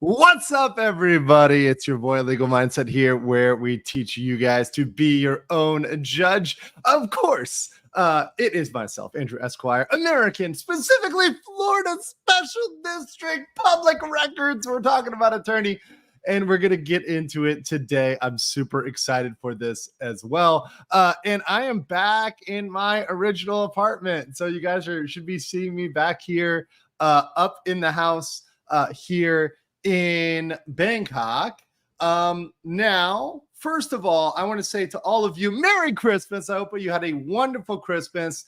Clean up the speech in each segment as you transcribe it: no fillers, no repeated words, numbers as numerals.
What's up, everybody? It's your boy Legal Mindset here, where we teach you guys to be your own judge. Of course, it is myself, Andrew Esquire, American, specifically Florida Special District Public Records. We're talking about attorney, and we're going to get into it today. I'm super excited for this as well. And I am back in my original apartment. So you guys should be seeing me back here up in the house here in Bangkok. Now, first of all, I want to say to all of you, Merry Christmas. I hope you had a wonderful Christmas.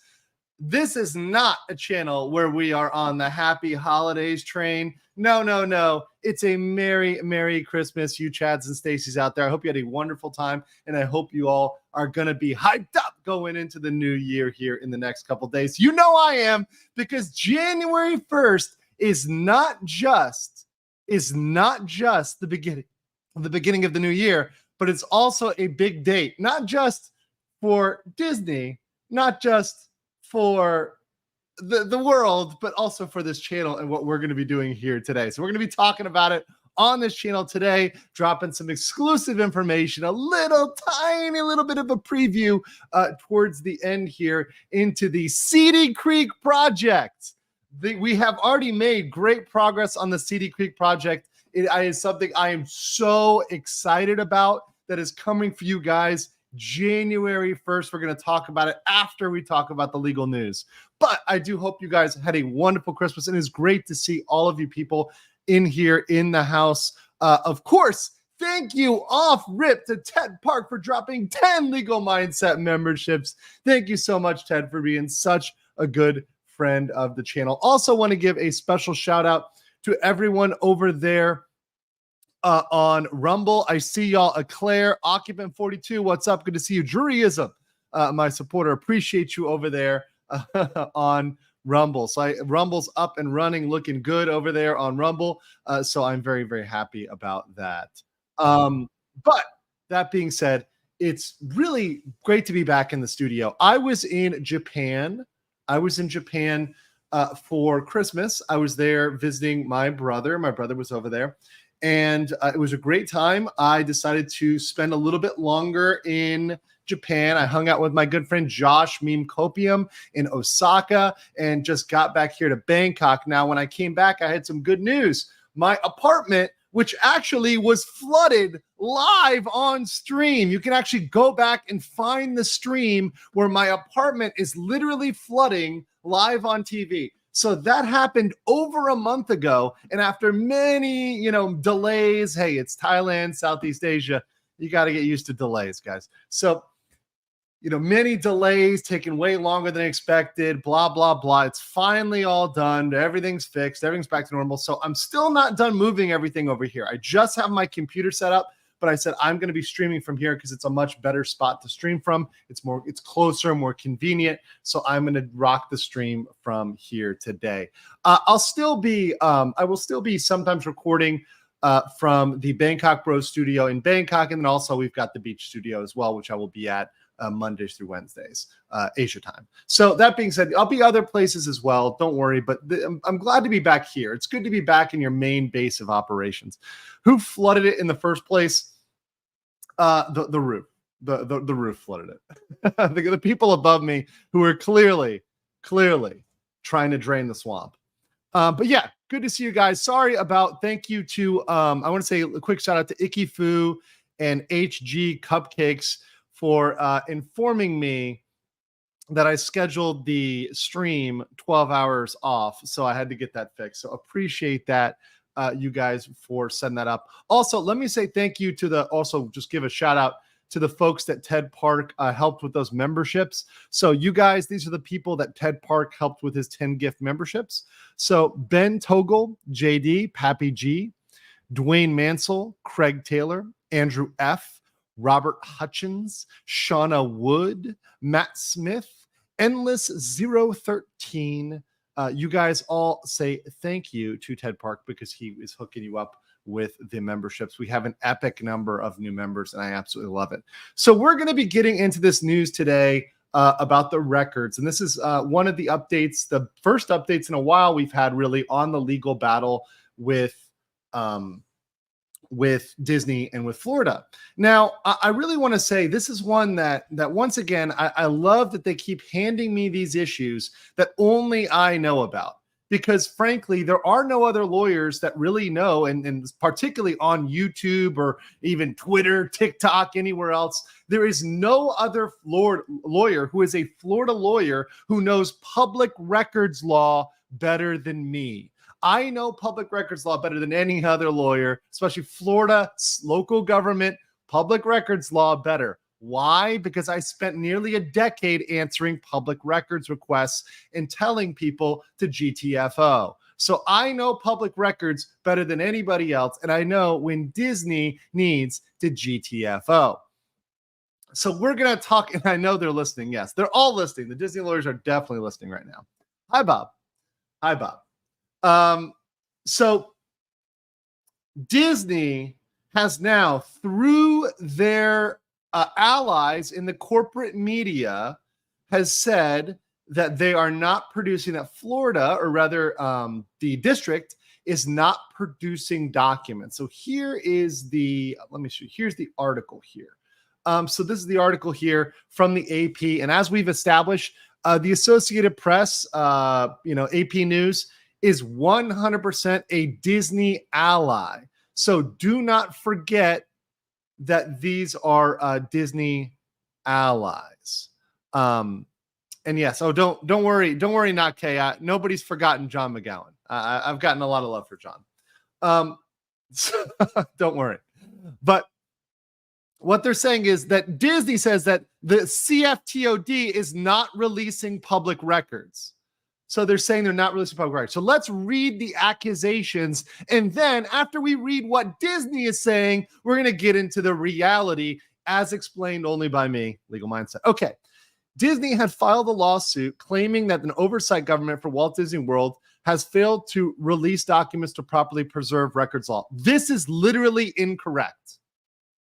This is not a channel where we are on the happy holidays train. No. It's a Merry Christmas, you Chads and Stacy's out there. I hope you had a wonderful time, and I hope you all are going to be hyped up going into the new year here in the next couple days. You know I am, because January 1st is not just the beginning of the new year, but it's also a big date, not just for Disney, not just for the world, but also for this channel and what we're going to be doing here today. So we're going to be talking about it on this channel today, dropping some exclusive information, a tiny little bit of a preview towards the end here into the Seedy Creek project. We have already made great progress on the Seedy Creek project. It is something I am so excited about that is coming for you guys January 1st. We're going to talk about it after we talk about the legal news. But I do hope you guys had a wonderful Christmas, and it's great to see all of you people in here in the house. Of course, thank you off rip to Ted Park for dropping 10 Legal Mindset memberships. Thank you so much, Ted, for being such a good friend of the channel. Also want to give a special shout out to everyone over there on Rumble. I see y'all. Eclair, Occupant 42. What's up? Good to see you. Juryism, my supporter. Appreciate you over there on Rumble. So Rumble's up and running, looking good over there on Rumble. So I'm very, very happy about that. But that being said, it's really great to be back in the studio. I was in Japan for Christmas. I was there visiting my brother. My brother was over there, and it was a great time. I decided to spend a little bit longer in Japan. I hung out with my good friend Josh Meme Copium in Osaka and just got back here to Bangkok. Now, when I came back, I had some good news. My apartment, which actually was flooded live on stream. You can actually go back and find the stream where my apartment is literally flooding live on TV. So that happened over a month ago. And after many, delays, hey, it's Thailand, Southeast Asia. You got to get used to delays, guys. So, many delays, taking way longer than expected, blah, blah, blah. It's finally all done. Everything's fixed. Everything's back to normal. So I'm still not done moving everything over here. I just have my computer set up, but I said I'm going to be streaming from here because it's a much better spot to stream from. It's closer, more convenient. So I'm going to rock the stream from here today. I will still be sometimes recording from the Bangkok Bros studio in Bangkok. And then also we've got the beach studio as well, which I will be at Mondays through Wednesdays, Asia time. So that being said, I'll be other places as well. Don't worry, but I'm glad to be back here. It's good to be back in your main base of operations. Who flooded it in the first place? The roof. The roof flooded it. the people above me who are clearly trying to drain the swamp. But yeah, good to see you guys. Thank you to I want to say a quick shout out to Icky Fu and HG Cupcakes for informing me that I scheduled the stream 12 hours off. So I had to get that fixed. So appreciate that, you guys, for setting that up. Also, let me say thank you to just give a shout out to the folks that Ted Park helped with those memberships. So you guys, these are the people that Ted Park helped with his 10 gift memberships. So Ben Togel, JD, Pappy G, Dwayne Mansell, Craig Taylor, Andrew F., Robert Hutchins, Shauna Wood, Matt Smith, Endless 013. You guys all say thank you to Ted Park because he is hooking you up with the memberships. We have an epic number of new members, and I absolutely love it. So we're going to be getting into this news today about the records. And this is one of the updates, the first updates in a while we've had really on the legal battle with with Disney and with Florida. Now, I really want to say this is one that once again, I love that they keep handing me these issues that only I know about. Because frankly, there are no other lawyers that really know, and particularly on YouTube or even Twitter, TikTok, anywhere else, there is no other Florida lawyer who is a Florida lawyer who knows public records law better than me. I know public records law better than any other lawyer, especially Florida local government public records law better. Why? Because I spent nearly a decade answering public records requests and telling people to GTFO. So I know public records better than anybody else, and I know when Disney needs to GTFO. So we're going to talk, and I know they're listening. Yes, they're all listening. The Disney lawyers are definitely listening right now. Hi, Bob. Hi, Bob. So Disney has now, through their allies in the corporate media, has said that they are not producing, that Florida, or rather the district, is not producing documents. So here is the, let me show you, here's the article here. So this is the article here from the AP. And as we've established, the Associated Press, AP News is 100% a Disney ally. So do not forget that these are Disney allies. And yes, don't worry, not K. Nobody's forgotten John McGowan. I've gotten a lot of love for John. So don't worry. But what they're saying is that Disney says that the CFTOD is not releasing public records. So they're saying they're not releasing public records. So let's read the accusations. And then after we read what Disney is saying, we're going to get into the reality as explained only by me, Legal Mindset. Okay. Disney had filed a lawsuit claiming that an oversight government for Walt Disney World has failed to release documents to properly preserve records law. This is literally incorrect.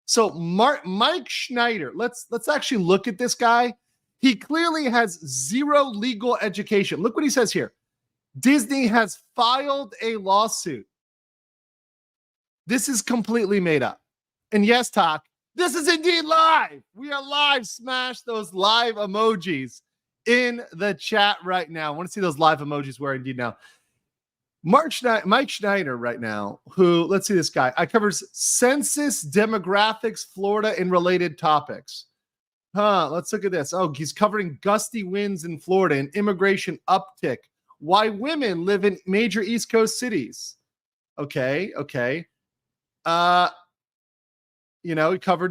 So Mike Schneider, let's actually look at this guy. He clearly has zero legal education. Look what he says here. Disney has filed a lawsuit. This is completely made up. And yes, Talk, this is indeed live. We are live. Smash those live emojis in the chat right now. I want to see those live emojis where indeed now. Mike Schneider right now, who, let's see this guy. I covers census, demographics, Florida, and related topics. Let's look at this. Oh, he's covering gusty winds in Florida and immigration uptick. Why women live in major East Coast cities. Okay. He covered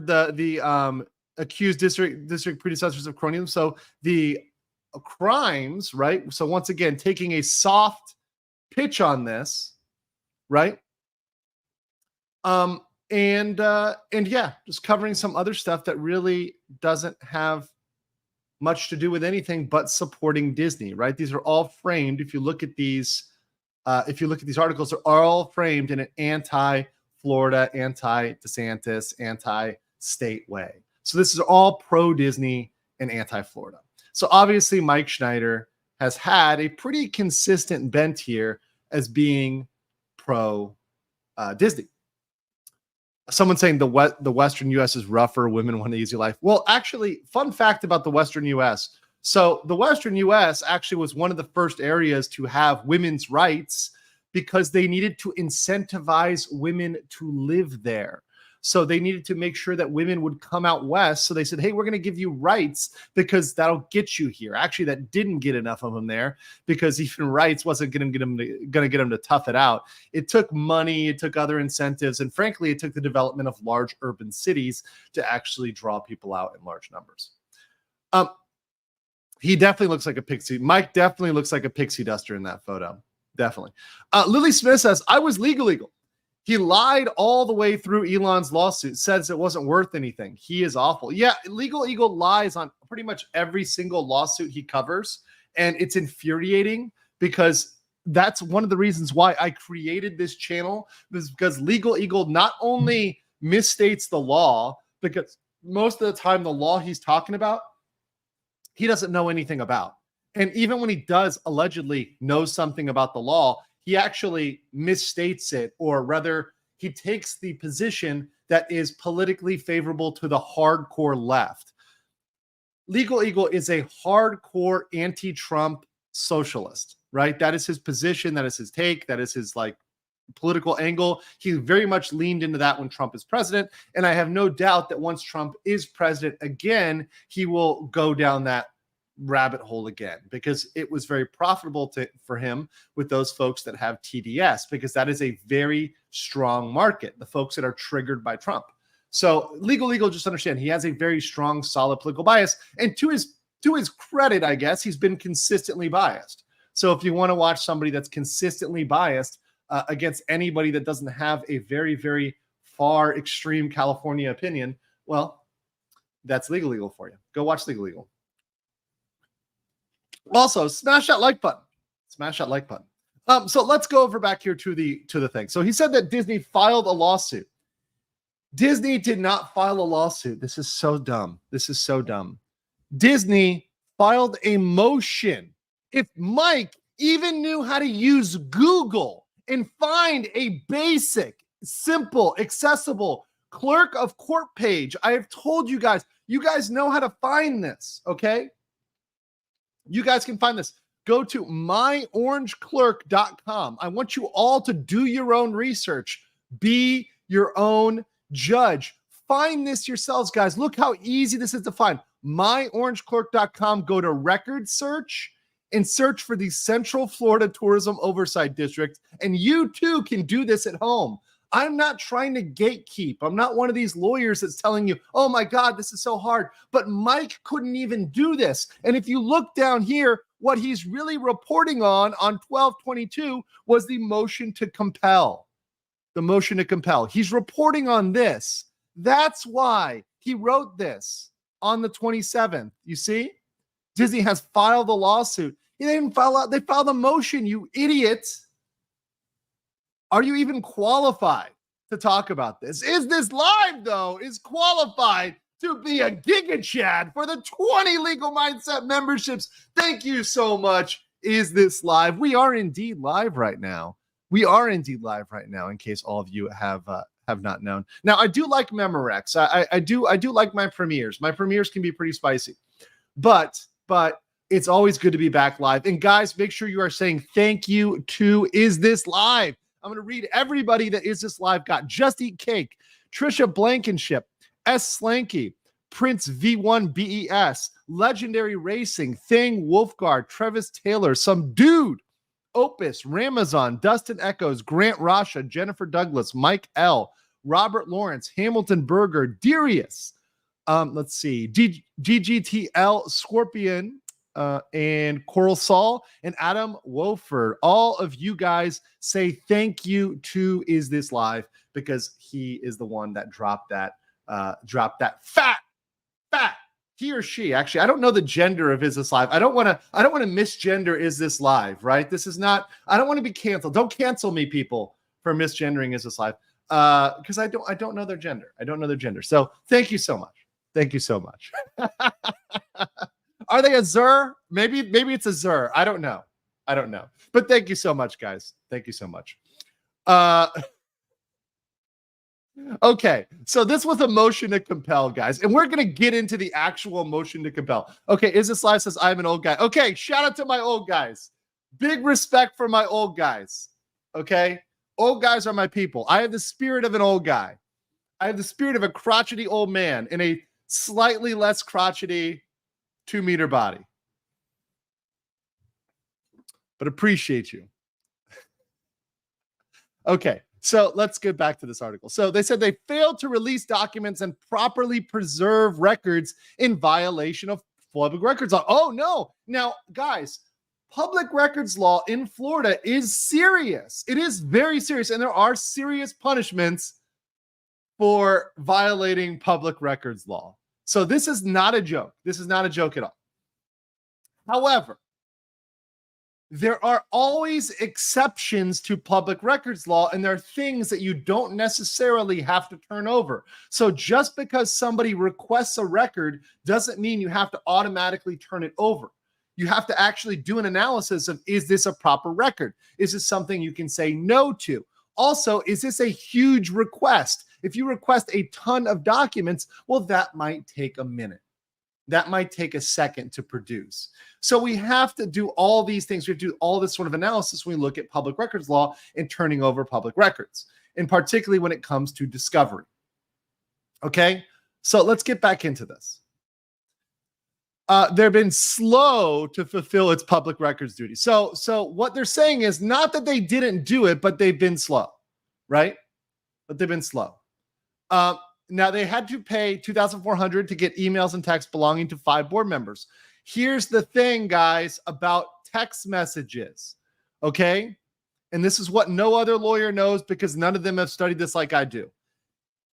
the accused district predecessors of cronyism. So the crimes, right? So once again, taking a soft pitch on this, right? And yeah, just covering some other stuff that really doesn't have much to do with anything but supporting Disney, right? These are all framed. If you look at these articles, they're all framed in an anti-Florida, anti-DeSantis, anti-state way. So this is all pro-Disney and anti-Florida. So obviously Mike Schneider has had a pretty consistent bent here as being pro-Disney. Someone saying the Western U.S. is rougher, women want an easy life. Well, actually, fun fact about the Western U.S. So the Western U.S. actually was one of the first areas to have women's rights because they needed to incentivize women to live there. So they needed to make sure that women would come out west. So they said, hey, we're going to give you rights because that'll get you here. Actually, that didn't get enough of them there because even rights wasn't going to get them to tough it out. It took money, it took other incentives, and frankly, it took the development of large urban cities to actually draw people out in large numbers. He definitely looks like a pixie. Mike definitely looks like a pixie duster in that photo. Definitely. Lily Smith says, I was legal. He lied all the way through Elon's lawsuit, says it wasn't worth anything. He is awful. Yeah, Legal Eagle lies on pretty much every single lawsuit he covers. And it's infuriating because that's one of the reasons why I created this channel, is because Legal Eagle not only misstates the law, because most of the time the law he's talking about, he doesn't know anything about. And even when he does allegedly know something about the law, he actually misstates it, or rather he takes the position that is politically favorable to the hardcore left. Legal Eagle is a hardcore anti-Trump socialist, right? That is his position. That is his take. That is his like political angle. He very much leaned into that when Trump is president. And I have no doubt that once Trump is president again, he will go down that rabbit hole again, because it was very profitable for him with those folks that have TDS, because that is a very strong market, the folks that are triggered by Trump. So Legal, just understand he has a very strong, solid political bias. And to his credit, I guess, he's been consistently biased. So if you want to watch somebody that's consistently biased against anybody that doesn't have a very, very far extreme California opinion, well, that's Legal for you. Go watch Legal. Also, smash that like button. Smash that like button. So let's go over back here to the thing. So he said that Disney filed a lawsuit. Disney did not file a lawsuit. This is so dumb. This is so dumb. Disney filed a motion. If Mike even knew how to use Google and find a basic, simple, accessible clerk of court page, I have told you guys know how to find this, okay? You guys can find this. Go to myorangeclerk.com. I want you all to do your own research. Be your own judge. Find this yourselves, guys. Look how easy this is to find. myorangeclerk.com. Go to record search and search for the Central Florida Tourism Oversight District. And you too can do this at home. I'm not trying to gatekeep. I'm not one of these lawyers that's telling you, oh my God, this is so hard. But Mike couldn't even do this. And if you look down here, what he's really reporting on 12/22 was the motion to compel. The motion to compel. He's reporting on this. That's why he wrote this on the 27th. You see? Disney has filed a lawsuit. They didn't file out. They filed a motion, you idiots. Are you even qualified to talk about this? Is this live, though, is qualified to be a Giga Chad for the 20 Legal Mindset memberships? Thank you so much. Is this live? We are indeed live right now. We are indeed live right now, in case all of you have not known. Now, I do like Memorex. I do like my premieres. My premieres can be pretty spicy. But it's always good to be back live. And guys, make sure you are saying thank you to Is This Live. I'm going to read everybody that Is This Live got. Just Eat Cake, Trisha Blankenship, S. Slanky, Prince V1 BES, Legendary Racing, Thing Wolfguard, Travis Taylor, some dude, Opus, Ramazan, Dustin Echoes, Grant Rasha, Jennifer Douglas, Mike L, Robert Lawrence, Hamilton Berger, Darius, let's see, GGTL, Scorpion, and Coral Saul and Adam Woford. All of you guys say thank you to Is This Live, because he is the one that dropped that fat. He or she, actually, I don't know the gender of Is This Live. I don't want to misgender Is This Live, right? This is not, I don't want to be canceled. Don't cancel me, people, for misgendering Is This Live. Because I don't know their gender. I don't know their gender. So thank you so much. Thank you so much. Are they a Zer? Maybe it's a Zer. I don't know. But thank you so much, guys. Thank you so much. Okay, so this was a motion to compel, guys, and we're going to get into the actual motion to compel. Okay, Is This Live says I'm an old guy. Okay, shout out to my old guys. Big respect for my old guys. Okay, old guys are my people. I have the spirit of an old guy. I have the spirit of a crotchety old man in a slightly less crotchety 2-meter body. But appreciate you. Okay, so let's get back to this article. So they said they failed to release documents and properly preserve records in violation of public records law. Oh, no. Now, guys, public records law in Florida is serious. It is very serious, and there are serious punishments for violating public records law. So this is not a joke. This is not a joke at all. However, there are always exceptions to public records law, and there are things that you don't necessarily have to turn over. So just because somebody requests a record doesn't mean you have to automatically turn it over. You have to actually do an analysis of, is this a proper record? Is this something you can say no to? Also, is this a huge request? If you request a ton of documents, well, that might take a minute. That might take a second to produce. So we have to do all these things. We have to do all this sort of analysis when we look at public records law and turning over public records, and particularly when it comes to discovery. Okay, so let's get back into this. They've been slow to fulfill its public records duty. So what they're saying is not that they didn't do it, but they've been slow, right? But they've been slow. Now they had to pay $2,400 to get emails and texts belonging to 5 board members. Here's the thing, guys, about text messages, okay? And this is what no other lawyer knows because none of them have studied this like I do.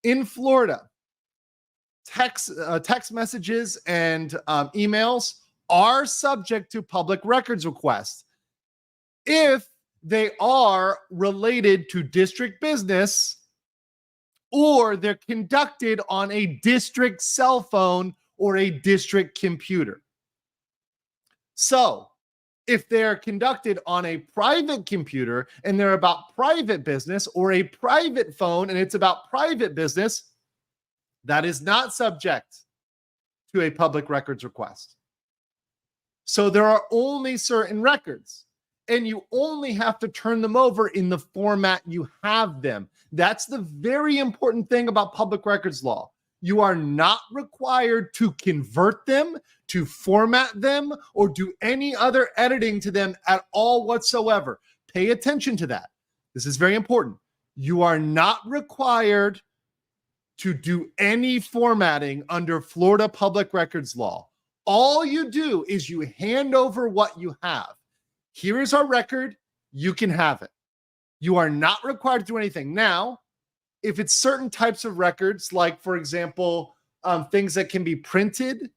In Florida, text messages and emails are subject to public records requests if they are related to district business or they're conducted on a district cell phone or a district computer. So if they're conducted on a private computer and they're about private business, or a private phone and it's about private business, that is not subject to a public records request. So there are only certain records, and you only have to turn them over in the format you have them. That's the very important thing about public records law. You are not required to convert them, to format them, or do any other editing to them at all whatsoever. Pay attention to that. This is very important. You are not required to do any formatting under Florida public records law. All you do is you hand over what you have. Here is our record. You can have it. You are not required to do anything. Now, if it's certain types of records, like, for example, things that can be printed,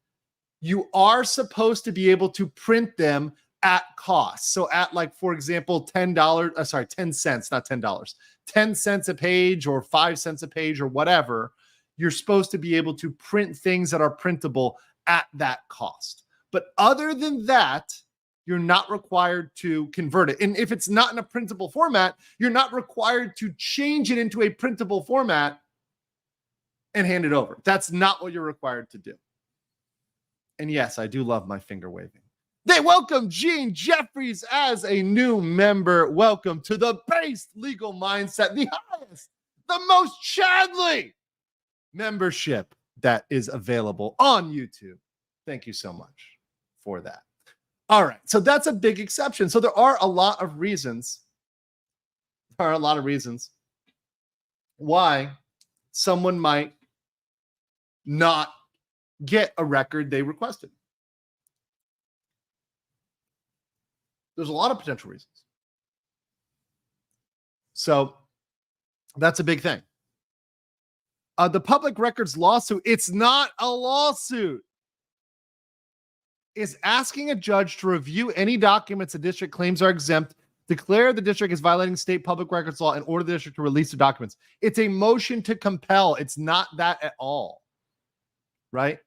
you are supposed to be able to print them at cost. So at, like, for example, $10, 10 cents, not $10, 10 cents a page or 5 cents a page or whatever, you're supposed to be able to print things that are printable at that cost. But other than that, you're not required to convert it. And if it's not in a printable format, you're not required to change it into a printable format and hand it over. That's not what you're required to do. And yes, I do love my finger waving. They welcome Gene Jeffries as a new member. Welcome to the Based Legal Mindset, the highest, the most Chadley membership that is available on YouTube. Thank you so much for that. All right, so that's a big exception. So there are a lot of reasons. Why someone might not get a record they requested. There's a lot of potential reasons. So that's a big thing. The public records lawsuit, it's not a lawsuit, is asking a judge to review any documents the district claims are exempt, declare the district is violating state public records law, and order the district to release the documents. It's a motion to compel. It's not that at all, right?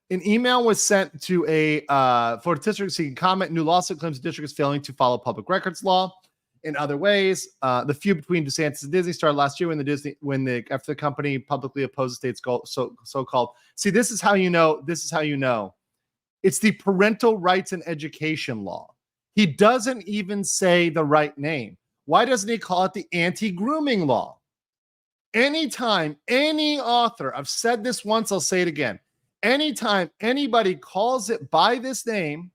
An email was sent to a Florida district seeking comment. New lawsuit claims the district is failing to follow public records law. In other ways, the feud between DeSantis and Disney started last year after the company publicly opposed the state's so-called. See, this is how you know. This is how you know. It's the parental rights and education law. He doesn't even say the right name. Why doesn't he call it the anti-grooming law? Anytime any author, I've said this once, I'll say it again. Anytime anybody calls it by this name,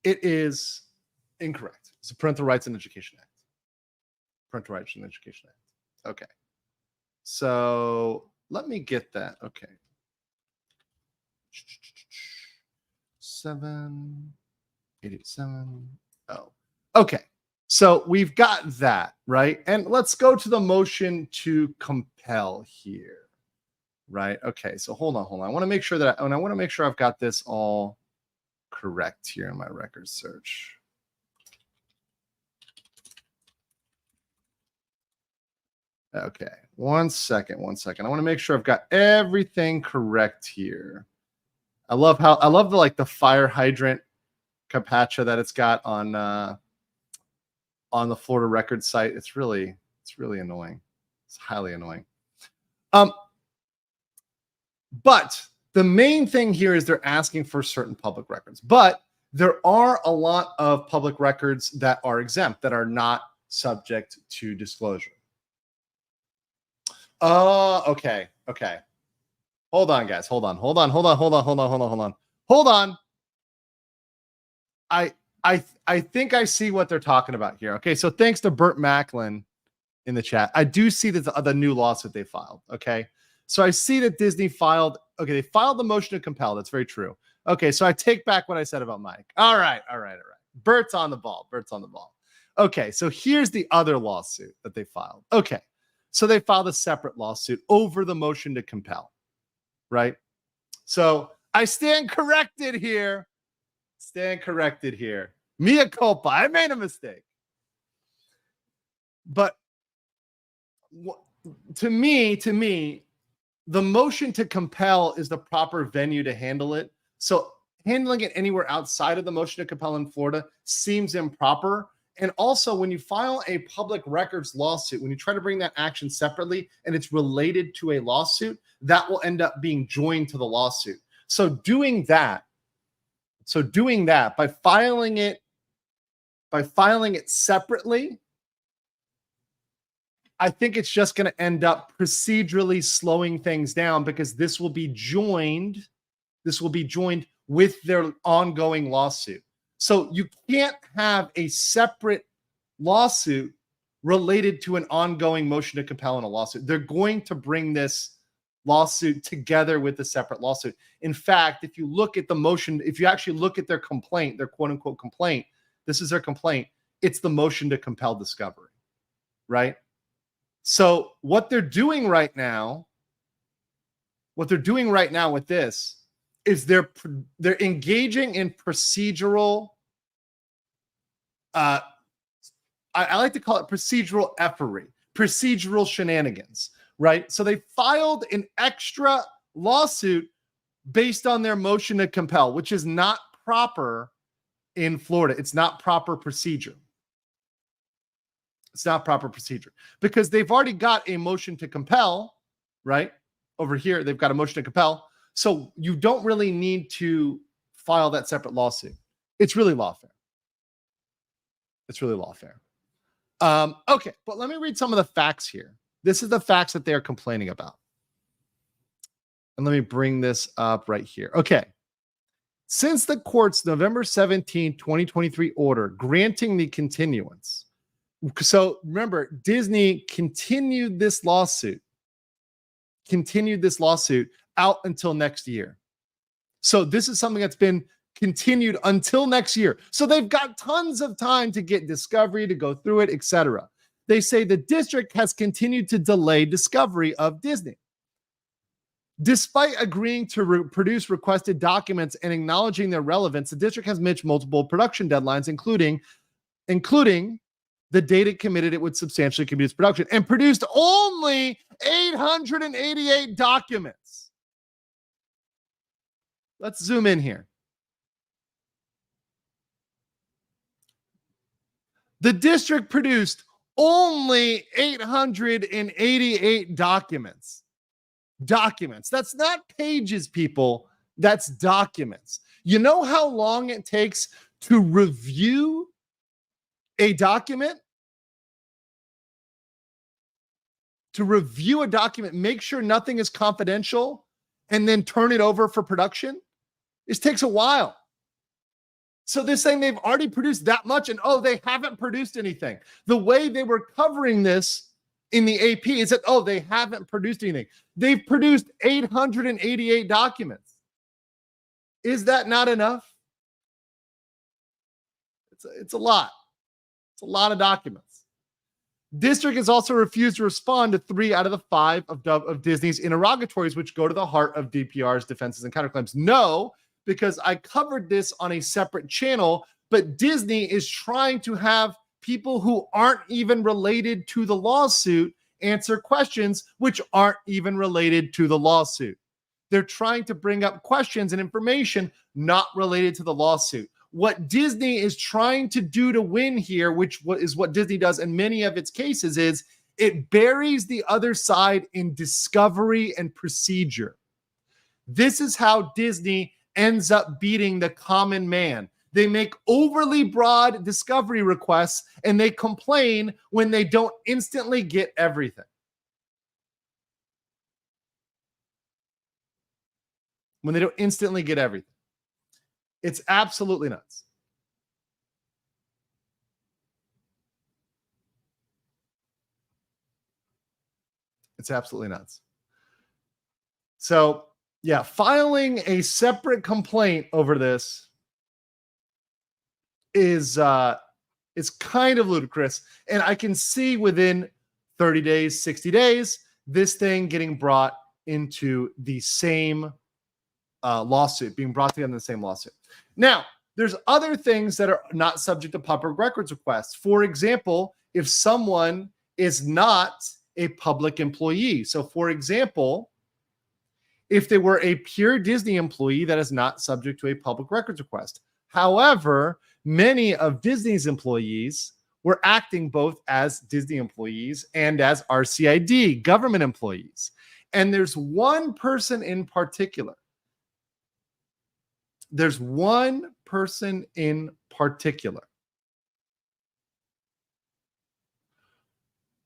it is incorrect. It's the Parental Rights and Education Act. Parental Rights and Education Act. Okay. So let me get that. Okay. 787. Oh, okay. So we've got that, right? And let's go to the motion to compel here, right? Okay. So hold on. I want to make sure that I've got this all correct here in my record search. Okay, one second. I want to make sure I've got everything correct here. I love the fire hydrant capacha that it's got on the Florida Records site. It's really annoying. It's highly annoying. But the main thing here is they're asking for certain public records. But there are a lot of public records that are exempt, that are not subject to disclosure. Okay. Hold on, guys. Hold on. I think I see what they're talking about here. Okay, so thanks to Burt Macklin in the chat. I do see the new lawsuit they filed. Okay, so I see that Disney filed. Okay, they filed the motion to compel. That's very true. Okay, so I take back what I said about Mike. All right. Bert's on the ball. Okay, so here's the other lawsuit that they filed. Okay, so they filed a separate lawsuit over the motion to compel, right? So I stand corrected here. Mea culpa. I made a mistake. But to me, the motion to compel is the proper venue to handle it. So handling it anywhere outside of the motion to compel in Florida seems improper. And also, when you file a public records lawsuit, when you try to bring that action separately and it's related to a lawsuit, that will end up being joined to the lawsuit. So doing that by filing it separately, I think it's just going to end up procedurally slowing things down, because this will be joined with their ongoing lawsuit. So you can't have a separate lawsuit related to an ongoing motion to compel in a lawsuit. They're going to bring this lawsuit together with the separate lawsuit. In fact, if you look at the motion, if you actually look at their complaint, their quote unquote complaint, this is their complaint. It's the motion to compel discovery, right? So what they're doing right now with this is they're engaging in procedural, I like to call it procedural effery, procedural shenanigans, right? So they filed an extra lawsuit based on their motion to compel, which is not proper in Florida. It's not proper procedure. It's not proper procedure because they've already got a motion to compel, right? Over here, they've got a motion to compel. So you don't really need to file that separate lawsuit. It's really lawfare. Okay, but let me read some of the facts here. This is the facts that they are complaining about. And let me bring this up right here. Okay. Since the court's November 17, 2023 order granting the continuance. So remember, Disney continued this lawsuit out until next year. So this is something that's been continued until next year. So they've got tons of time to get discovery, to go through it, etc. They say the district has continued to delay discovery of Disney. Despite agreeing to produce requested documents and acknowledging their relevance, the district has missed multiple production deadlines, including the date it committed it would substantially commit its production, and produced only 888 documents. Let's zoom in here. The district produced only 888 documents. Documents. That's not pages, people. That's documents. You know how long it takes to review a document? To review a document, make sure nothing is confidential, and then turn it over for production? This takes a while. So they're saying they've already produced that much, and they haven't produced anything. The way they were covering this in the AP is that, they haven't produced anything. They've produced 888 documents. Is that not enough? It's a lot. It's a lot of documents. District has also refused to respond to 3 out of the 5 of Disney's interrogatories, which go to the heart of DPR's defenses and counterclaims. No, because I covered this on a separate channel, but Disney is trying to have people who aren't even related to the lawsuit answer questions which aren't even related to the lawsuit. They're trying to bring up questions and information not related to the lawsuit. What Disney is trying to do to win here, which is what Disney does in many of its cases, is it buries the other side in discovery and procedure. This is how Disney ends up beating the common man. They make overly broad discovery requests and they complain when they don't instantly get everything. When they don't instantly get everything. It's absolutely nuts. It's absolutely nuts. So, yeah, filing a separate complaint over this is kind of ludicrous. And I can see within 30 days, 60 days, this thing getting brought into the same lawsuit, being brought together in the same lawsuit. Now, there's other things that are not subject to public records requests. For example, if someone is not a public employee. So, for example, if they were a pure Disney employee, that is not subject to a public records request. However, many of Disney's employees were acting both as Disney employees and as RCID, government employees. And there's one person in particular. There's one person in particular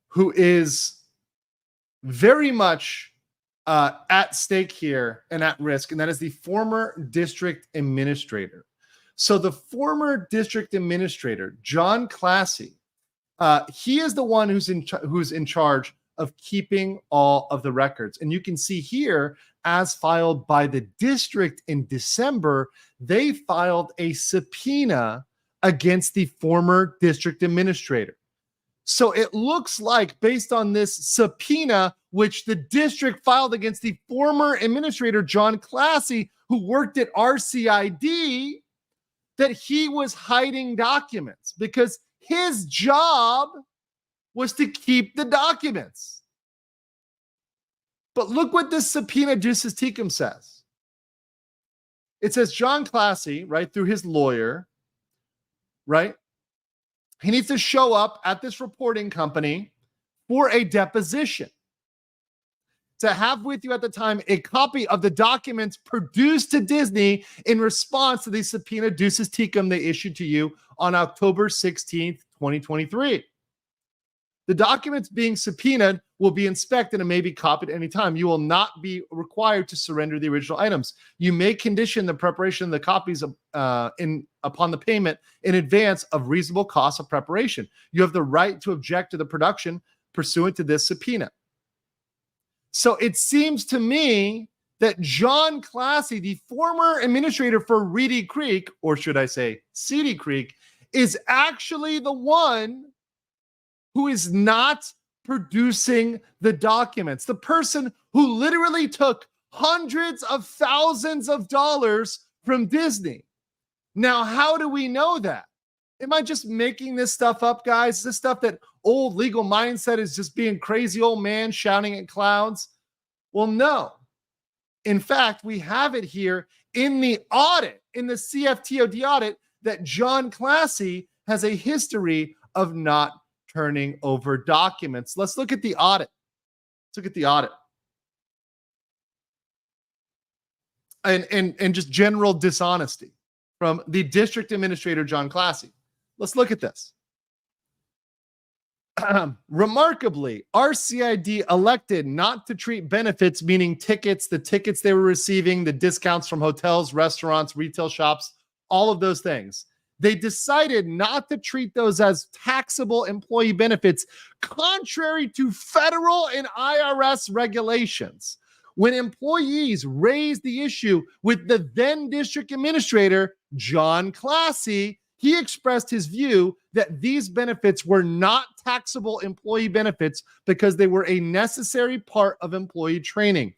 who is very much at stake here and at risk, and that is the former district administrator. So the former district administrator, John Classy, he is the one who's in charge of keeping all of the records. And you can see here, as filed by the district in December, they filed a subpoena against the former district administrator. So it looks like, based on this subpoena, which the district filed against the former administrator, John Classy, who worked at RCID, that he was hiding documents because his job was to keep the documents. But look what this subpoena juicis tecum says. It says John Classy, right, through his lawyer, right, he needs to show up at this reporting company for a deposition, to have with you at the time a copy of the documents produced to Disney in response to the subpoena juicis tecum they issued to you on October 16th, 2023. The documents being subpoenaed will be inspected and may be copied at any time. You will not be required to surrender the original items. You may condition the preparation of the copies upon the payment in advance of reasonable cost of preparation. You have the right to object to the production pursuant to this subpoena. So it seems to me that John Classy, the former administrator for Reedy Creek, or should I say Seedy Creek, is actually the one who is not producing the documents. The person who literally took hundreds of thousands of dollars from Disney. Now, how do we know that? Am I just making this stuff up, guys? Is this stuff that old legal mindset is just being crazy old man shouting at clouds? Well, no. In fact, we have it here in the audit, in the CFTOD audit, that John Classy has a history of not turning over documents. Let's look at the audit. Let's look at the audit. And just general dishonesty from the district administrator, John Classy. Let's look at this. Remarkably, RCID elected not to treat benefits, meaning tickets, the tickets they were receiving, the discounts from hotels, restaurants, retail shops, all of those things. They decided not to treat those as taxable employee benefits, contrary to federal and IRS regulations. When employees raised the issue with the then district administrator, John Classy, he expressed his view that these benefits were not taxable employee benefits because they were a necessary part of employee training.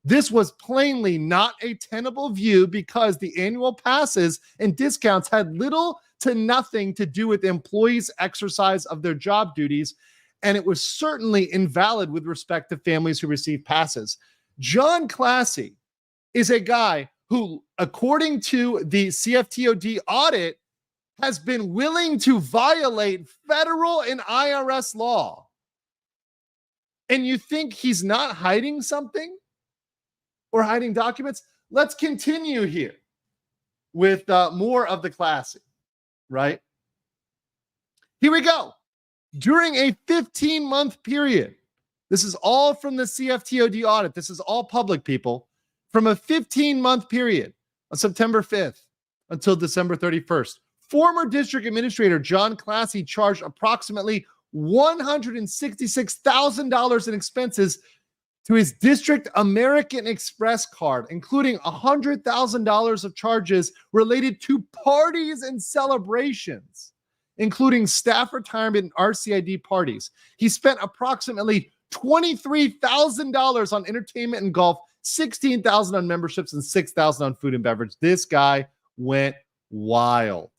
This was plainly not a tenable view because the annual passes and discounts had little to nothing to do with employees' exercise of their job duties, and it was certainly invalid with respect to families who received passes. John Classy is a guy who, according to the CFTOD audit, has been willing to violate federal and IRS law. And you think he's not hiding something or hiding documents? Let's continue here with more of the classic, right? Here we go. During a 15-month period, this is all from the CFTOD audit. This is all public, people. From a 15-month period on September 5th until December 31st, former district administrator John Classy charged approximately $166,000 in expenses to his district American Express card, including $100,000 of charges related to parties and celebrations, including staff retirement and RCID parties. He spent approximately $23,000 on entertainment and golf, $16,000 on memberships, and $6,000 on food and beverage. This guy went wild.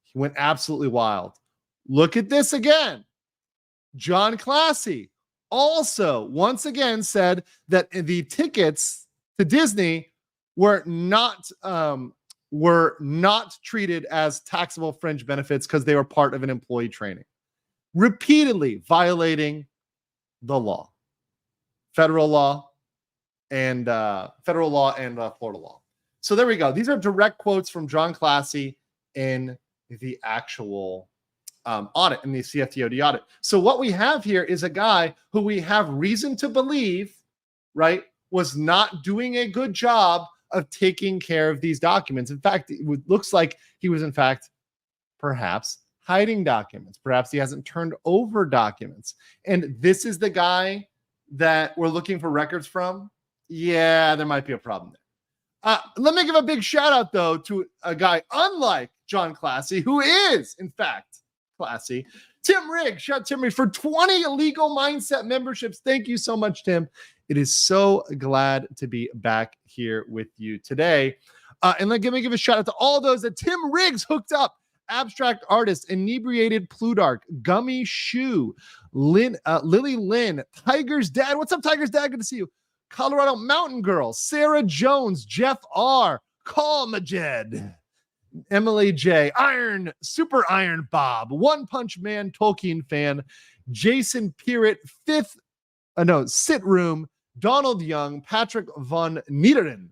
He went absolutely wild. Look at this again. John Classy also once again said that the tickets to Disney were not treated as taxable fringe benefits because they were part of an employee training, repeatedly violating the law, federal law and Florida law. So there we go. These are direct quotes from John Classy in the actual audit, in the CFTOD audit. So what we have here is a guy who we have reason to believe, right, was not doing a good job of taking care of these documents. In fact, it looks like he was, in fact, perhaps hiding documents. Perhaps he hasn't turned over documents. And this is the guy that we're looking for records from. Yeah, there might be a problem there. Let me give a big shout out, though, to a guy unlike John Classy, who is, in fact, classy. Tim Riggs, shout out Tim Riggs for 20 Legal Mindset memberships. Thank you so much, Tim. It is so glad to be back here with you today. And let me give a shout out to all those that Tim Riggs hooked up. Abstract Artist, Inebriated Plutarch, Gummy Shoe, Lily Lynn, Tiger's Dad. What's up, Tiger's Dad? Good to see you. Colorado Mountain Girl, Sarah Jones, Jeff R, Call Majed, Emily J, Super Iron Bob, One Punch Man, Tolkien fan, Jason Pirrett, Sit Room, Donald Young, Patrick Von Niederen,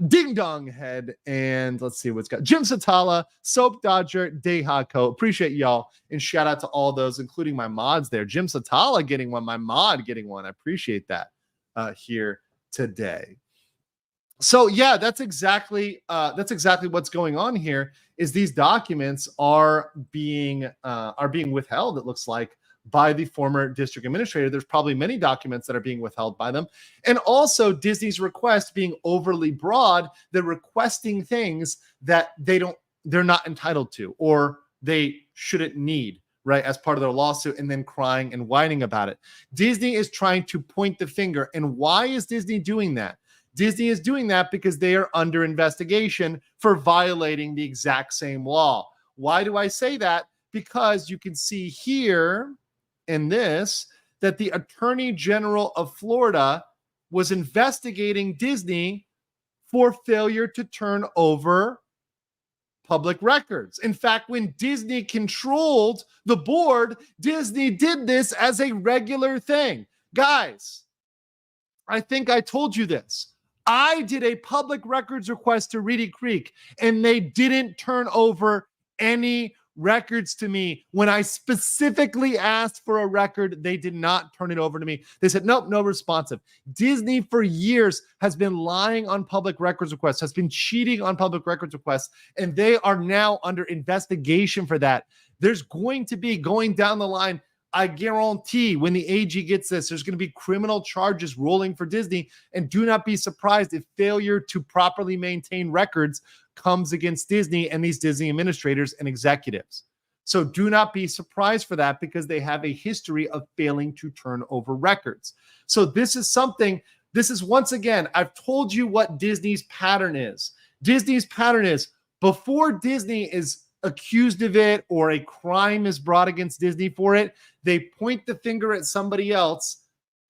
Ding Dong Head, and let's see what's got Jim Satala, Soap Dodger, Dehako. Appreciate y'all, and shout out to all those, including my mods there. Jim Satala getting one, my mod getting one. I appreciate that here today. So yeah, that's exactly what's going on here. Is these documents are being withheld, it looks like, by the former district administrator. There's probably many documents that are being withheld by them. And also Disney's request being overly broad. They're requesting things that they're not entitled to, or they shouldn't need, right, as part of their lawsuit, and then crying and whining about it. Disney is trying to point the finger. And why is Disney doing that? Disney is doing that because they are under investigation for violating the exact same law. Why do I say that? Because you can see here in this that the Attorney General of Florida was investigating Disney for failure to turn over public records. In fact, when Disney controlled the board, Disney did this as a regular thing. Guys, I think I told you this. I did a public records request to Reedy Creek, and they didn't turn over any records to me. When I specifically asked for a record, they did not turn it over to me. They said, nope, no responsive. Disney for years has been lying on public records requests, has been cheating on public records requests, and they are now under investigation for that. There's going to be, going down the line, I guarantee when the AG gets this, there's going to be criminal charges rolling for Disney. And do not be surprised if failure to properly maintain records comes against Disney and these Disney administrators and executives. So do not be surprised for that, because they have a history of failing to turn over records. So this is once again, I've told you what Disney's pattern is. Disney's pattern is, before Disney is accused of it or a crime is brought against Disney for it, they point the finger at somebody else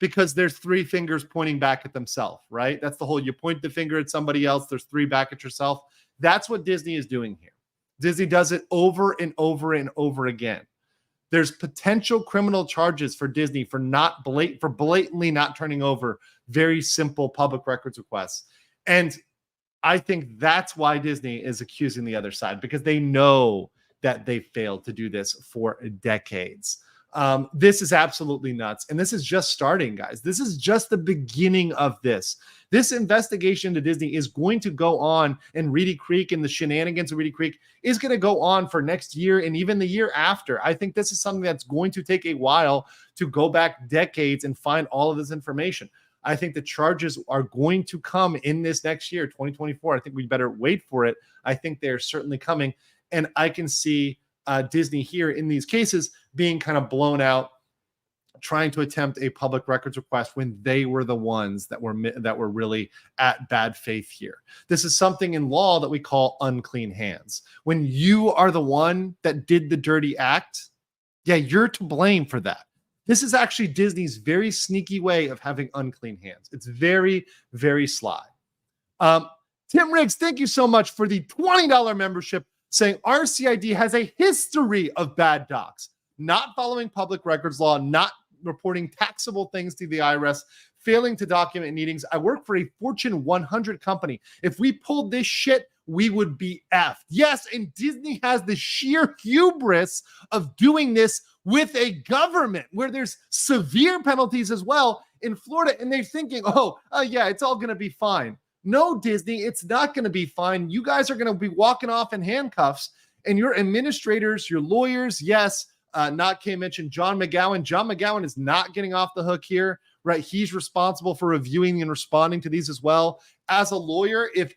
because there's three fingers pointing back at themselves, right? That's the whole, you point the finger at somebody else, there's three back at yourself. That's what Disney is doing here. Disney does it over and over and over again. There's potential criminal charges for Disney for blatantly not turning over very simple public records requests. And I think that's why Disney is accusing the other side, because they know that they failed to do this for decades. This is absolutely nuts. And this is just starting, guys. This is just the beginning of this. This investigation into Disney is going to go on, and Reedy Creek and the shenanigans of Reedy Creek is going to go on for next year and even the year after. I think this is something that's going to take a while to go back decades and find all of this information. I think the charges are going to come in this next year, 2024. I think we better wait for it. I think they're certainly coming. And I can see Disney here in these cases being kind of blown out, trying to attempt a public records request when they were the ones that were really at bad faith here. This is something in law that we call unclean hands. When you are the one that did the dirty act, yeah, you're to blame for that. This is actually Disney's very sneaky way of having unclean hands. It's very, very sly. Tim Riggs, thank you so much for the $20 membership, saying RCID has a history of bad docs, not following public records law, not reporting taxable things to the IRS, failing to document meetings. I work for a Fortune 100 company. If we pulled this shit, we would be effed. Yes, and Disney has the sheer hubris of doing this with a government where there's severe penalties as well in Florida, and they're thinking, yeah, it's all going to be fine. No, Disney, it's not going to be fine. You guys are going to be walking off in handcuffs, and your administrators, your lawyers, yes, not Kay mentioned John McGowan. John McGowan is not getting off the hook here, right? He's responsible for reviewing and responding to these as well. As a lawyer, if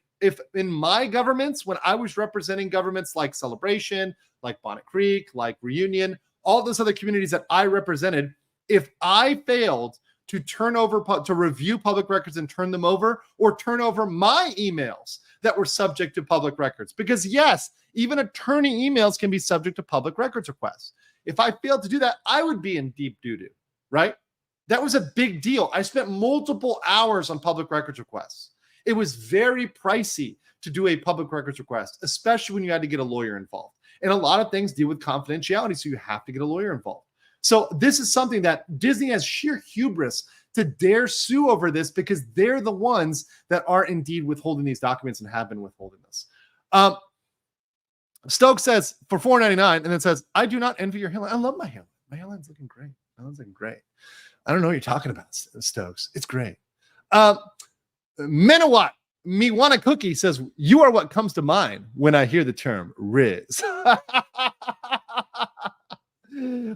in my governments, when I was representing governments like Celebration, like Bonnet Creek, like Reunion, all those other communities that I represented, if I failed to to review public records and turn them over, or turn over my emails that were subject to public records, because yes, even attorney emails can be subject to public records requests. If I failed to do that, I would be in deep doo-doo, right? That was a big deal. I spent multiple hours on public records requests. It was very pricey to do a public records request, especially when you had to get a lawyer involved. And a lot of things deal with confidentiality, so you have to get a lawyer involved. So this is something that Disney has sheer hubris to dare sue over this, because they're the ones that are indeed withholding these documents and have been withholding this. Stokes says for $4.99, and then says, I do not envy your hairline. I love my hairline. My hairline's looking great. My hairline's looking great. I don't know what you're talking about, Stokes. It's great. Menawat, me want a cookie, says, you are what comes to mind when I hear the term Riz.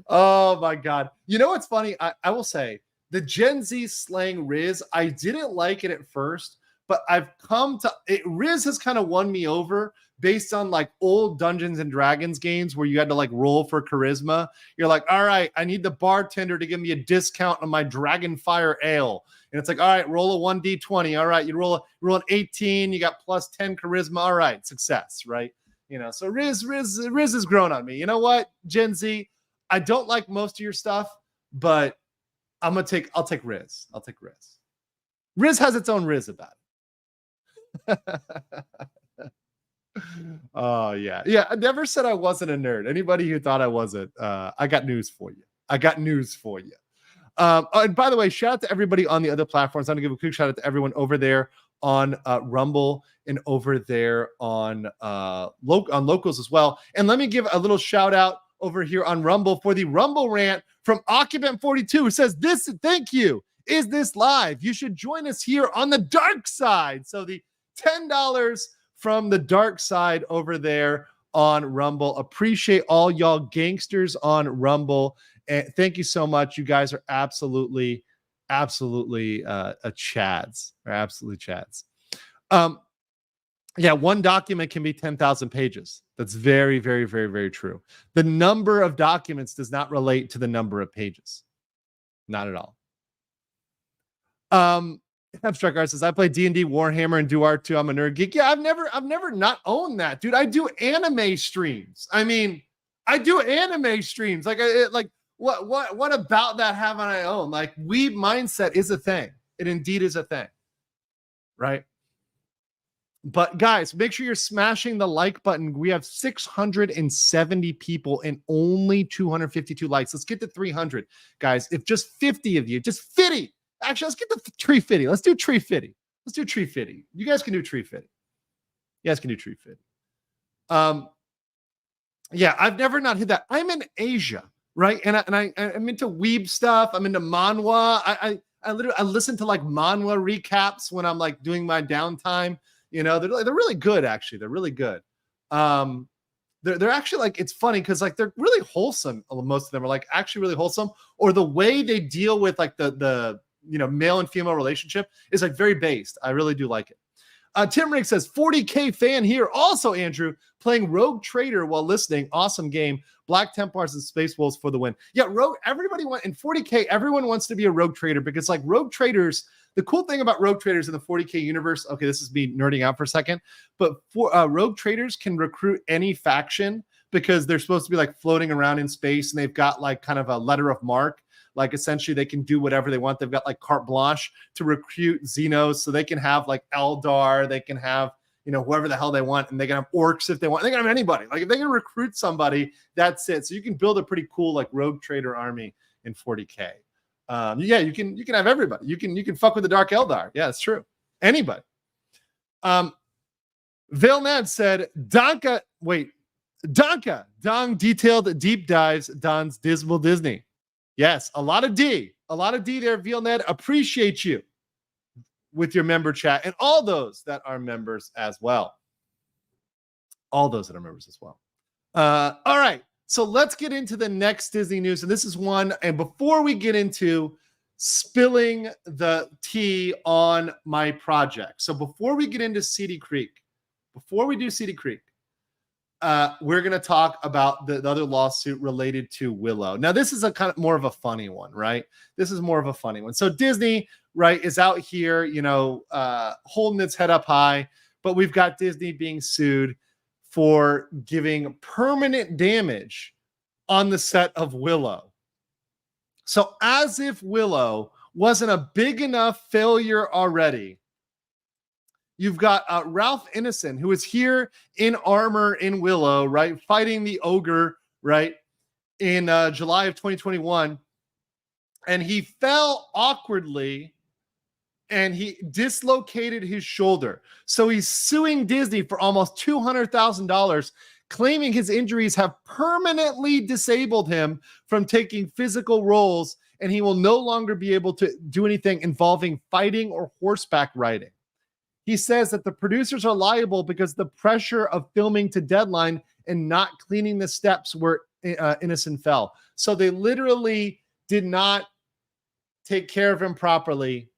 Oh my God. You know what's funny? I will say the Gen Z slang Riz, I didn't like it at first, but I've come to it. Riz has kind of won me over based on like old Dungeons and Dragons games where you had to like roll for charisma. You're like, all right, I need the bartender to give me a discount on my Dragonfire ale. And it's like, all right, roll a 1d20. All right, you roll an 18, you got plus 10 charisma. All right, success, right? You know, so Riz has grown on me. You know what, Gen Z, I don't like most of your stuff, but I'll take Riz. I'll take Riz. Riz has its own Riz about it. Oh yeah. Yeah. I never said I wasn't a nerd. Anybody who thought I wasn't, I got news for you. And by the way, shout out to everybody on the other platforms. I'm gonna give a quick shout out to everyone over there on Rumble and over there on Locals as well. And let me give a little shout out over here on Rumble for the Rumble rant from Occupant 42, who says, thank you. Is this live? You should join us here on the dark side. So the $10 from the dark side over there on Rumble. Appreciate all y'all gangsters on Rumble. And thank you so much. You guys are absolutely chads. Are absolutely chads. Yeah, one document can be 10,000 pages. That's very, very, very, very true. The number of documents does not relate to the number of pages. Not at all. Abstract Art says, I play D&D, Warhammer, and do art too. I'm a nerd geek. Yeah, I've never not owned that, dude. I do anime streams. I mean, I do anime streams. Like What about that haven't I owned? Like, weeb mindset is a thing. It indeed is a thing, right? But guys, make sure you're smashing the like button. We have 670 people and only 252 likes. Let's get to 300, guys. If just 50 of you, just 50. Actually, let's get to tree 50. Let's do tree 50. Let's do tree 50. You guys can do tree 50. You guys can do tree 50. Yeah, I've never not hit that. I'm in Asia, right? And I'm into weeb stuff. I'm into manhwa. I listen to like manhwa recaps when I'm like doing my downtime. You know, they're really good, actually. They're really good. They're actually like, it's funny because like they're really wholesome. Most of them are like actually really wholesome, or the way they deal with like the male and female relationship is like very based. I really do like it. Tim Rick says 40K fan here. Also, Andrew playing Rogue Trader while listening. Awesome game. Black Templars and Space Wolves for the win. Yeah, Rogue. Everybody went in 40K. Everyone wants to be a Rogue Trader because like Rogue Traders. The cool thing about Rogue Traders in the 40K universe. Okay, this is me nerding out for a second, but for Rogue Traders can recruit any faction because they're supposed to be like floating around in space and they've got like kind of a letter of mark. Like essentially they can do whatever they want. They've got like carte blanche to recruit Xenos. So they can have like Eldar. They can have, whoever the hell they want. And they can have orcs if they want. They can have anybody. Like if they can recruit somebody, that's it. So you can build a pretty cool like Rogue Trader army in 40K. Yeah, you can have everybody. You can fuck with the Dark Eldar. Yeah, it's true. Anybody. Vailnad said, Donka, Dong detailed deep dives, Don's Dismal Disney. Yes, a lot of D there, Vailnad. Appreciate you with your member chat and all those that are members as well. All right. So let's get into the next Disney news. And this is one. And before we get into spilling the tea on my project. So before we get into Cedar Creek, we're going to talk about the other lawsuit related to Willow. Now, this is a kind of more of a funny one, right? So Disney, right, is out here, holding its head up high, but we've got Disney being sued for giving permanent damage on the set of Willow. So as if Willow wasn't a big enough failure already, you've got Ralph Ineson, who is here in armor in Willow, right, fighting the ogre, right, in July of 2021. And he fell awkwardly and he dislocated his shoulder. So he's suing Disney for almost $200,000, claiming his injuries have permanently disabled him from taking physical roles, and he will no longer be able to do anything involving fighting or horseback riding. He says that the producers are liable because the pressure of filming to deadline and not cleaning the steps where Ineson fell. So they literally did not take care of him properly.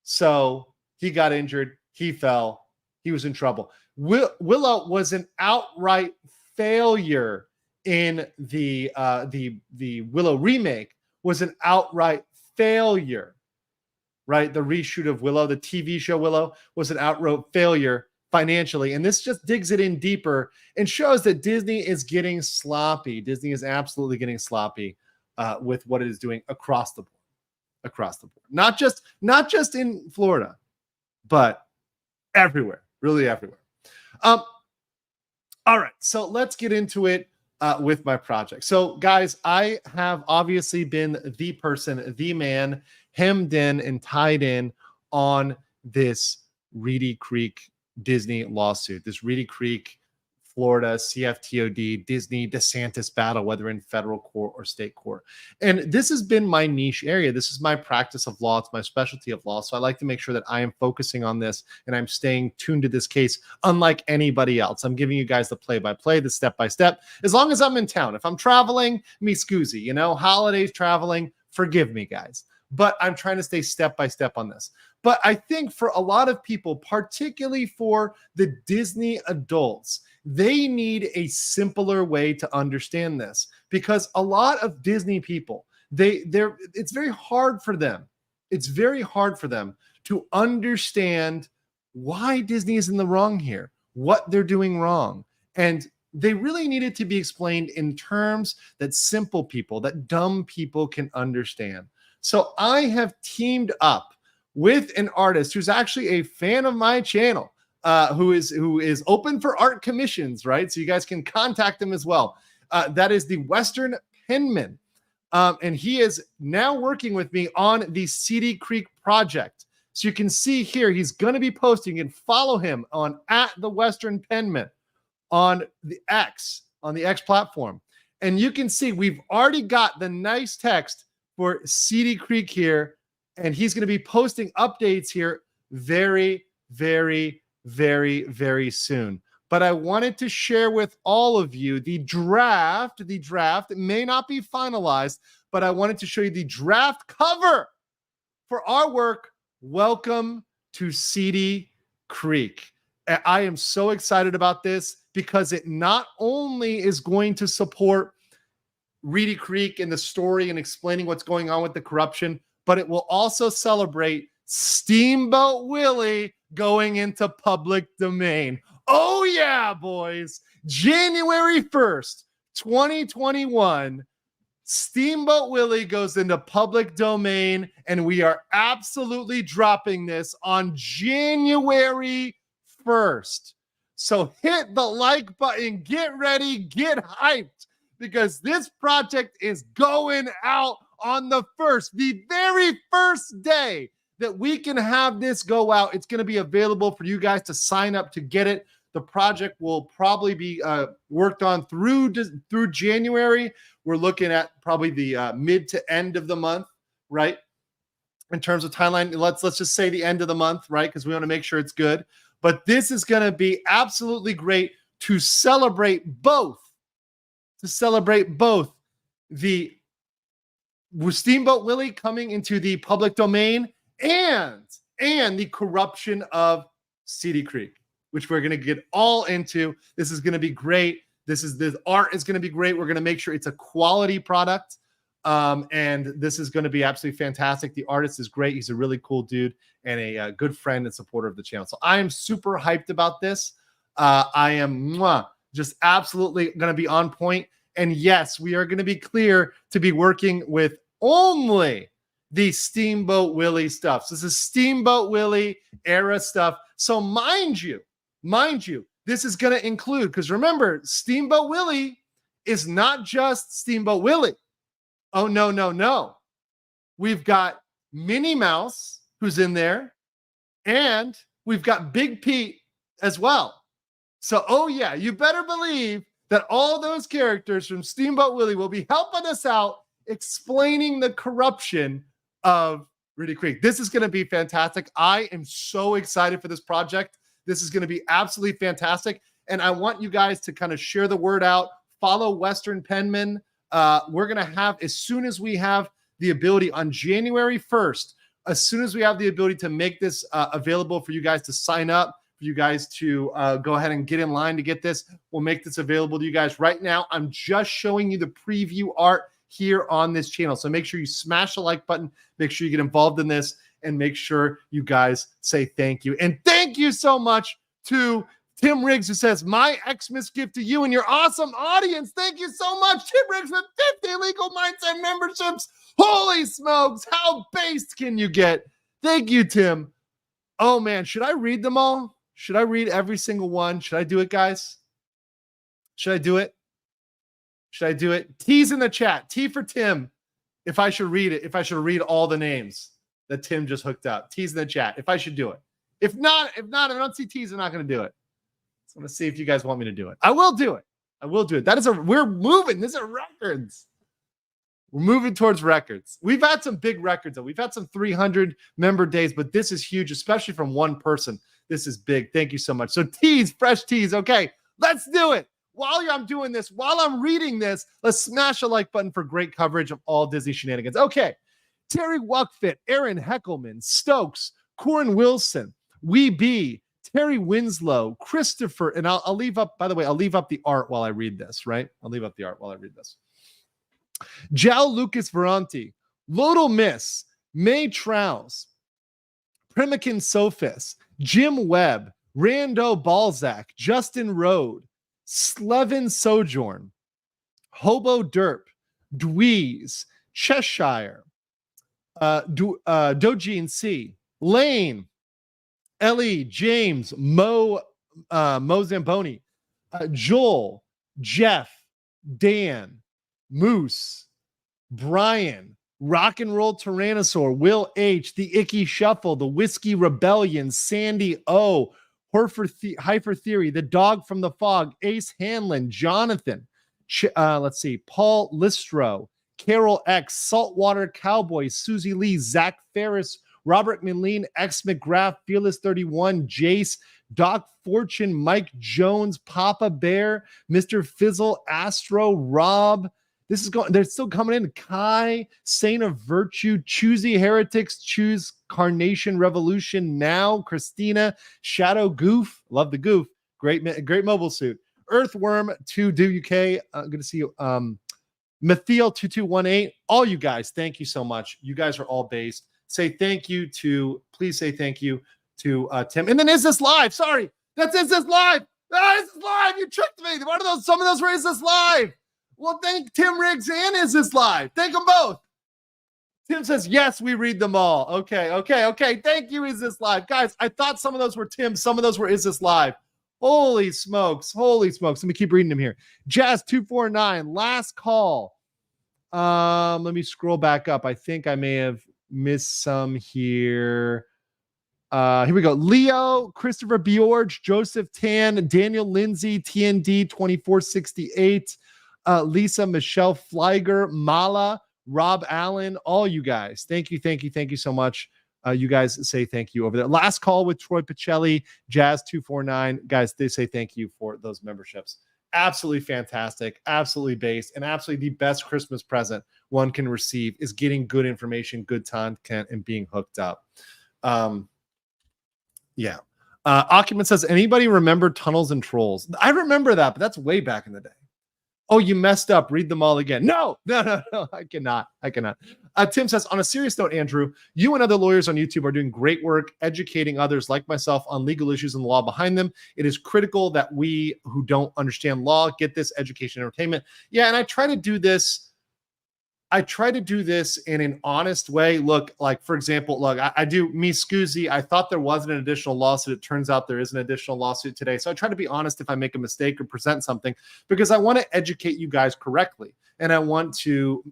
So he got injured. He fell. He was in trouble. Willow was an outright failure in the Willow remake. Was an outright failure, right? The reshoot of Willow, the TV show Willow, was an outright failure financially. And this just digs it in deeper and shows that Disney is getting sloppy. Disney is absolutely getting sloppy with what it is doing across the board. Not just in Florida, but everywhere, really everywhere. All right, so let's get into it with my project. So guys, I have obviously been the person, the man, hemmed in and tied in on this Reedy Creek Disney lawsuit, this Reedy Creek Florida CFTOD Disney DeSantis battle, whether in federal court or state court. And this has been my niche area. This is my practice of law. It's my specialty of law. So I like to make sure that I am focusing on this and I'm staying tuned to this case, unlike anybody else. I'm giving you guys the play-by-play, the step-by-step, as long as I'm in town. If I'm traveling, me scusi, holidays, traveling, forgive me, guys. But I'm trying to stay step-by-step on this. But I think for a lot of people, particularly for the Disney adults, they need a simpler way to understand this, because a lot of Disney people, it's very hard for them. It's very hard for them to understand why Disney is in the wrong here, what they're doing wrong. And they really needed to be explained in terms that simple people, that dumb people can understand. So I have teamed up with an artist who's actually a fan of my channel, who is open for art commissions, right? So you guys can contact him as well. That is the Western Penman. And he is now working with me on the CD Creek project. So you can see here, he's going to be posting, and follow him on @the Western Penman on the X platform. And you can see we've already got the nice text for CD Creek here. And he's going to be posting updates here very, very, very, very soon. But I wanted to share with all of you the draft. The draft, it may not be finalized, but I wanted to show you the draft cover for our work. Welcome to CD Creek. I am so excited about this because it not only is going to support Reedy Creek and the story and explaining what's going on with the corruption, but it will also celebrate Steamboat Willie going into public domain. Oh yeah, boys. January 1st, 2021, Steamboat Willie goes into public domain, and we are absolutely dropping this on January 1st. So hit the like button, get ready, get hyped, because this project is going out on the very first day that we can have this go out. It's going to be available for you guys to sign up to get it. The project will probably be worked on through January. We're looking at probably the mid to end of the month, right? In terms of timeline, let's just say the end of the month, right? Because we want to make sure it's good. But this is going to be absolutely great to celebrate both. The Steamboat Willie coming into the public domain and the corruption of CD Creek, which we're going to get all into. This is going to be great. The art is going to be great. We're going to make sure it's a quality product. And this is going to be absolutely fantastic. The artist is great. He's a really cool dude and a good friend and supporter of the channel. So I am super hyped about this. I am just absolutely going to be on point. And yes, we are going to be clear to be working with only the Steamboat Willie stuff. So this is Steamboat Willie era stuff. So mind you, this is going to include, because remember, Steamboat Willie is not just Steamboat Willie. Oh, no. We've got Minnie Mouse, who's in there, and we've got Big Pete as well. So, oh yeah, you better believe that all those characters from Steamboat Willie will be helping us out explaining the corruption of Reedy Creek. This is going to be fantastic. I am so excited for this project. This is going to be absolutely fantastic. And I want you guys to kind of share the word out. Follow Western Penman. We're going to have, as soon as we have the ability on January 1st, as soon as we have the ability to make this available for you guys to sign up, for you guys to go ahead and get in line to get this, we'll make this available to you guys. Right now, I'm just showing you the preview art here on this channel. So make sure you smash the like button, make sure you get involved in this, and make sure you guys say thank you. And thank you so much to Tim Riggs, who says, my Xmas gift to you and your awesome audience. Thank you so much, Tim Riggs, with 50 Legal Mindset memberships. Holy smokes, how based can you get? Thank you, Tim. Oh, man, should I read them all? Should I read every single one? Should I do it, guys? Should I do it? T's in the chat. T for Tim. If I should read it, if I should read all the names that Tim just hooked up. T's in the chat. If I should do it. If not, if I don't see T's, I'm not going to do it. So I'm going to see if you guys want me to do it. I will do it. We're moving. These are records. We're moving towards records. We've had some big records, though. We've had some 300 member days, but this is huge, especially from one person. This is big. Thank you so much. So T's, fresh T's. Okay, let's do it. While I'm doing this, while I'm reading this, let's smash a like button for great coverage of all Disney shenanigans. Okay, Terry Wuckfit, Aaron Heckelman, Stokes, Corin Wilson, Wee B, Terry Winslow, Christopher, and I'll leave up, by the way, I'll leave up the art while I read this, right? I'll leave up the art while I read this. Jal Lucas Veranti, Lodal Miss, May Trows, Primikin Sophis, Jim Webb, Rando Balzac, Justin Rode, Slevin Sojourn, Hobo Derp, Dweez, Cheshire, Dojin C, Lane, Ellie, James, Mo Zamboni, Joel, Jeff, Dan, Moose, Brian, Rock and Roll Tyrannosaur, Will H, The Icky Shuffle, The Whiskey Rebellion, Sandy O, Hyper Theory, The Dog from the Fog, Ace Hanlon, Jonathan, let's see, Paul Listro, Carol X, Saltwater Cowboy, Susie Lee, Zach Ferris, Robert Milleen, X McGrath, Fearless 31, Jace, Doc Fortune, Mike Jones, Papa Bear, Mr. Fizzle, Astro, Rob. This is going, they're still coming in. Kai, Saint of Virtue, Choosy Heretics, Choose Carnation Revolution Now, Christina, Shadow Goof, love the goof, great mobile suit. Earthworm 2UK, good to see you. Mathiel 2218, all you guys, thank you so much. You guys are all based. Say thank you to, please say thank you to Tim. And then Is This Live? Sorry, that's Is This Live. Is This Live? You tricked me. One of those, some of those were Is This Live. Well, thank Tim Riggs and Is This Live. Thank them both. Tim says, yes, we read them all. Okay. Thank you, Is This Live. Guys, I thought some of those were Tim. Some of those were Is This Live. Holy smokes. Let me keep reading them here. Jazz249, last call. Let me scroll back up. I think I may have missed some here. Here we go. Leo, Christopher Bjorge, Joseph Tan, Daniel Lindsay, TND 2468, Lisa, Michelle Fleiger, Mala, Rob Allen, all you guys. Thank you so much. You guys say thank you over there. Last call with Troy Pacelli, Jazz249. Guys, they say thank you for those memberships. Absolutely fantastic, absolutely based, and absolutely the best Christmas present one can receive is getting good information, good content, and being hooked up. Yeah. Occupant says, anybody remember Tunnels and Trolls? I remember that, but that's way back in the day. Oh, you messed up. Read them all again. No. I cannot. Tim says, on a serious note, Andrew, you and other lawyers on YouTube are doing great work educating others like myself on legal issues and the law behind them. It is critical that we who don't understand law get this education and entertainment. Yeah, and I try to do this in an honest way. Look, like, for example, look, I do me Scoozy. I thought there wasn't an additional lawsuit. It turns out there is an additional lawsuit today. So I try to be honest if I make a mistake or present something, because I want to educate you guys correctly. And I want to,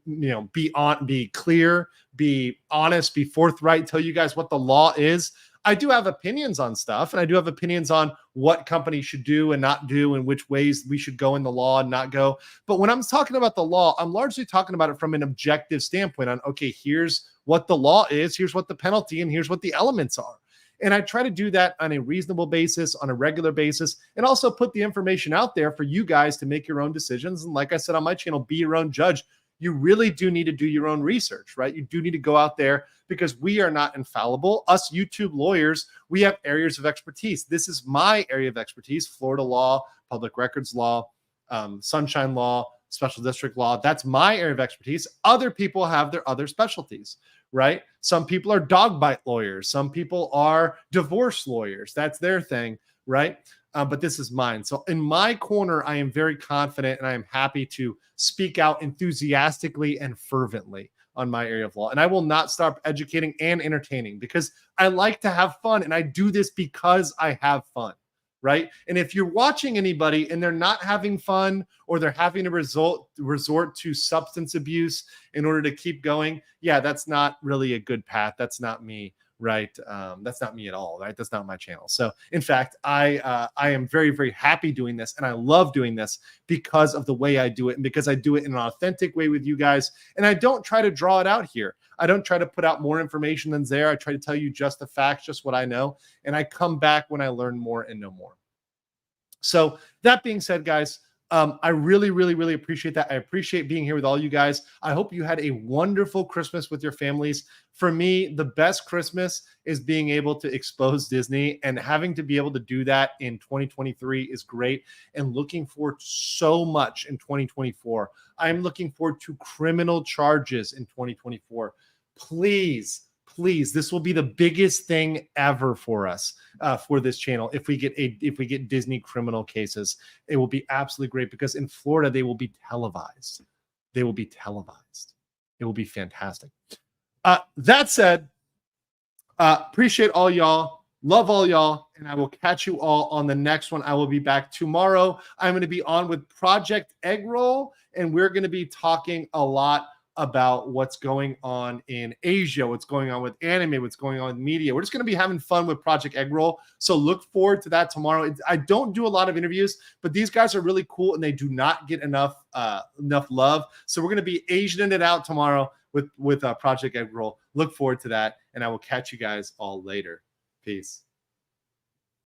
be clear, be honest, be forthright, tell you guys what the law is. I do have opinions on stuff, and I do have opinions on what companies should do and not do, and which ways we should go in the law and not go. But when I'm talking about the law, I'm largely talking about it from an objective standpoint on, okay, here's what the law is, here's what the penalty, and here's what the elements are. And I try to do that on a reasonable basis, on a regular basis, and also put the information out there for you guys to make your own decisions. And like I said on my channel, be your own judge. You really do need to do your own research, right? You do need to go out there, because we are not infallible. Us YouTube lawyers, we have areas of expertise. This is my area of expertise: Florida law, public records law, sunshine law, special district law. That's my area of expertise. Other people have their other specialties, right? Some people are dog bite lawyers. Some people are divorce lawyers. That's their thing, right? But this is mine. So in my corner, I am very confident, and I am happy to speak out enthusiastically and fervently on my area of law. And I will not stop educating and entertaining, because I like to have fun, and I do this because I have fun, right? And if you're watching anybody and they're not having fun, or they're having to resort to substance abuse in order to keep going, yeah, that's not really a good path. That's not me. Right. That's not me at all. Right. That's not my channel. So in fact, I am very, very happy doing this, and I love doing this because of the way I do it, and because I do it in an authentic way with you guys. And I don't try to draw it out here. I don't try to put out more information than's there. I try to tell you just the facts, just what I know. And I come back when I learn more and know more. So that being said, guys, I really, really, really appreciate that. I appreciate being here with all you guys. I hope you had a wonderful Christmas with your families. For me, the best Christmas is being able to expose Disney, and having to be able to do that in 2023 is great, and looking forward to so much in 2024. I'm looking forward to criminal charges in 2024. Please please, this will be the biggest thing ever for us, for this channel. If we get Disney criminal cases, it will be absolutely great, because in Florida they will be televised. They will be televised. It will be fantastic. That said, appreciate all y'all. Love all y'all, and I will catch you all on the next one. I will be back tomorrow. I'm going to be on with Project Eggroll, and we're going to be talking a lot about what's going on in Asia, what's going on with anime, what's going on with media. We're just going to be having fun with Project Eggroll, so look forward to that tomorrow. I don't do a lot of interviews, but these guys are really cool, and they do not get enough love. So we're going to be Asianing it out tomorrow with Project Eggroll. Look forward to that, and I will catch you guys all later. Peace.